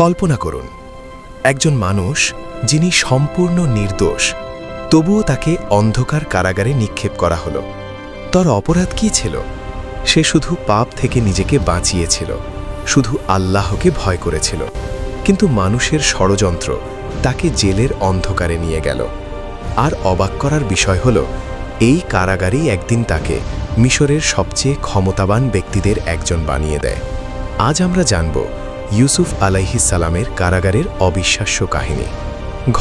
কল্পনা করুন, একজন মানুষ যিনি সম্পূর্ণ নির্দোষ, তবুও তাকে অন্ধকার কারাগারে নিক্ষেপ করা হলো। তার অপরাধ কী ছিল? সে শুধু পাপ থেকে নিজেকে বাঁচিয়েছিল, শুধু আল্লাহকে ভয় করেছিল। কিন্তু মানুষের ষড়যন্ত্র তাকে জেলের অন্ধকারে নিয়ে গেল। আর অবাক করার বিষয় হল, এই কারাগারেই একদিন তাকে মিশরের সবচেয়ে ক্ষমতাবান ব্যক্তিদের একজন বানিয়ে দেয়। আজ আমরা জানব ইউসুফ আলাইহিস সালামের কারাগারের অবিশ্বাস্য কাহিনী।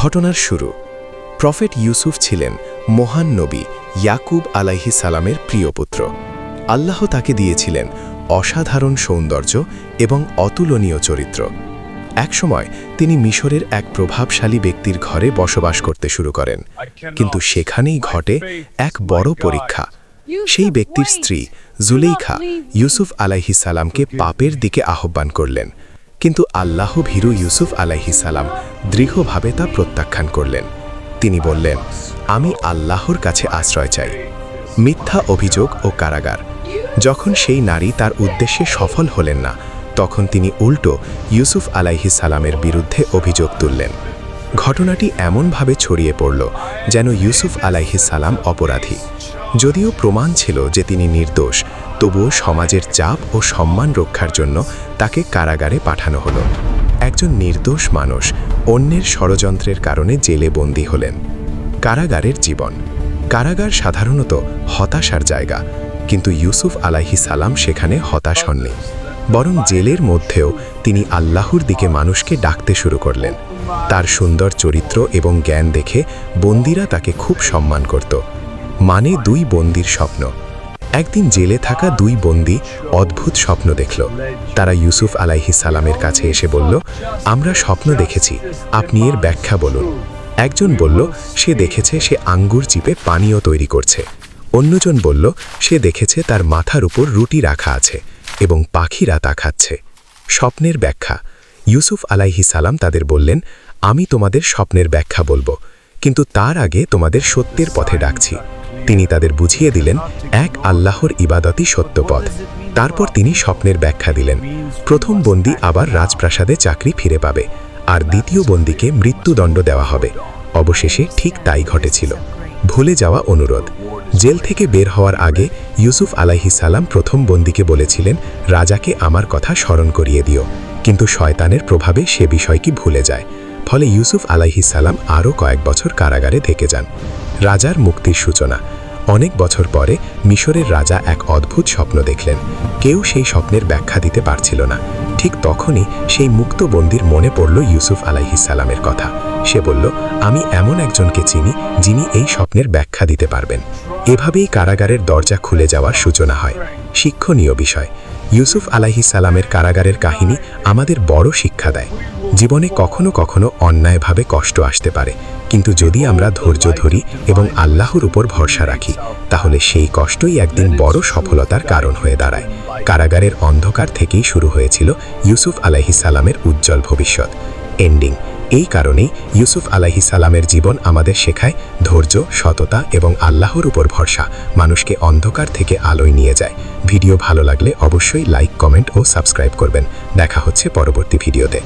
ঘটনার শুরু। প্রফেট ইউসুফ ছিলেন মহান নবী ইয়াকুব আলাইহিস সালামের প্রিয় পুত্র। আল্লাহ তাকে দিয়েছিলেন অসাধারণ সৌন্দর্য এবং অতুলনীয় চরিত্র। একসময় তিনি মিশরের এক প্রভাবশালী ব্যক্তির ঘরে বসবাস করতে শুরু করেন, কিন্তু সেখানেই ঘটে এক বড় পরীক্ষা। সেই ব্যক্তির স্ত্রী জুলেইখা ইউসুফ আলাইহিস সালামকে পাপের দিকে আহ্বান করলেন, কিন্তু আল্লাহ ভীরু ইউসুফ আলাইহিস সালাম দৃঢ়ভাবে তা প্রত্যাখ্যান করলেন। তিনি বললেন, আমি আল্লাহর কাছে আশ্রয় চাই। মিথ্যা অভিযোগ ও কারাগার। যখন সেই নারী তার উদ্দেশ্যে সফল হলেন না, তখন তিনি উল্টো ইউসুফ আলাইহিস সালামের বিরুদ্ধে অভিযোগ তুললেন। ঘটনাটি এমনভাবে ছড়িয়ে পড়ল যেন ইউসুফ আলাইহিস সালাম অপরাধী। যদিও প্রমাণ ছিল যে তিনি নির্দোষ, তবুও সমাজের চাপ ও সম্মান রক্ষার জন্য তাকে কারাগারে পাঠানো হলো। একজন নির্দোষ মানুষ অন্যের ষড়যন্ত্রের কারণে জেলে বন্দী হলেন। কারাগারের জীবন। কারাগার সাধারণত হতাশার জায়গা, কিন্তু ইউসুফ আলাইহিস সালাম সেখানে হতাশ হননি, বরং জেলের মধ্যেও তিনি আল্লাহর দিকে মানুষকে ডাকতে শুরু করলেন। তার সুন্দর চরিত্র এবং জ্ঞান দেখে বন্দীরা তাকে খুব সম্মান করত। মানে দুই বন্দীর স্বপ্ন। একদিন জেলে থাকা দুই বন্দী অদ্ভুত স্বপ্ন দেখল। তারা ইউসুফ আলাইহিস সালামের কাছে এসে বলল, আমরা স্বপ্ন দেখেছি, আপনি এর ব্যাখ্যা বলুন। একজন বলল, সে দেখেছে সে আঙ্গুর চিপে পানীয় তৈরি করছে। অন্যজন বলল, সে দেখেছে তার মাথার উপর রুটি রাখা আছে এবং পাখিরা তা খাচ্ছে। স্বপ্নের ব্যাখ্যা। ইউসুফ আলাইহিস সালাম তাদের বললেন, আমি তোমাদের স্বপ্নের ব্যাখ্যা বলবো, কিন্তু তার আগে তোমাদের সত্যের পথে ডাকছি। তিনি তাদের বুঝিয়ে দিলেন, এক আল্লাহর ইবাদতই সত্য পথ। তারপর তিনি স্বপ্নের ব্যাখ্যা দিলেন। প্রথম বন্দী আবার রাজপ্রাসাদে চাকরি ফিরে পাবে, আর দ্বিতীয় বন্দীকে মৃত্যুদণ্ড দেওয়া হবে। অবশেষে ঠিক তাই ঘটেছিল। ভুলে যাওয়া অনুরোধ। জেল থেকে বের হওয়ার আগে ইউসুফ আলাইহিস সালাম প্রথম বন্দীকে বলেছিলেন, রাজাকে আমার কথা স্মরণ করিয়ে দিও, কিন্তু শয়তানের প্রভাবে সে বিষয়টি ভুলে যায়। ফলে ইউসুফ আলাইহিস সালাম আরও কয়েক বছর কারাগারে থেকে যান। রাজার মুক্তির সূচনা। অনেক বছর পরে মিশরের রাজা এক অদ্ভুত স্বপ্ন দেখলেন। কেউ সেই স্বপ্নের ব্যাখ্যা দিতে পারছিল না। ঠিক তখনই সেই মুক্ত বন্দীর মনে পড়ল ইউসুফ আলাইহিস সালামের কথা। সে বলল, আমি এমন একজনকে চিনি যিনি এই স্বপ্নের ব্যাখ্যা দিতে পারবেন। এভাবেই কারাগারের দরজা খুলে যাওয়ার সূচনা হয়। শিক্ষণীয় বিষয়। ইউসুফ আলাইহিস সালামের কারাগারের কাহিনী আমাদের বড় শিক্ষা দেয়। জীবনে কখনো কখনো অন্যায়ভাবে কষ্ট আসতে পারে, কিন্তু যদি আমরা ধৈর্য ধরি এবং আল্লাহর উপর ভরসা রাখি, তাহলে সেই কষ্টই একদিন বড় সফলতার কারণ হয়ে দাঁড়ায়। কারাগারের অন্ধকার থেকেই শুরু হয়েছিল ইউসুফ আলাইহিস সালামের উজ্জ্বল ভবিষ্যৎ। এন্ডিং। এই কারণেই ইউসুফ আলাইহিস সালামের জীবন আমাদের শেখায়, ধৈর্য, সততা এবং আল্লাহর উপর ভরসা মানুষকে অন্ধকার থেকে আলোয় নিয়ে যায়। ভিডিও ভালো লাগলে অবশ্যই লাইক, কমেন্ট ও সাবস্ক্রাইব করবেন। দেখা হচ্ছে পরবর্তী ভিডিওতে।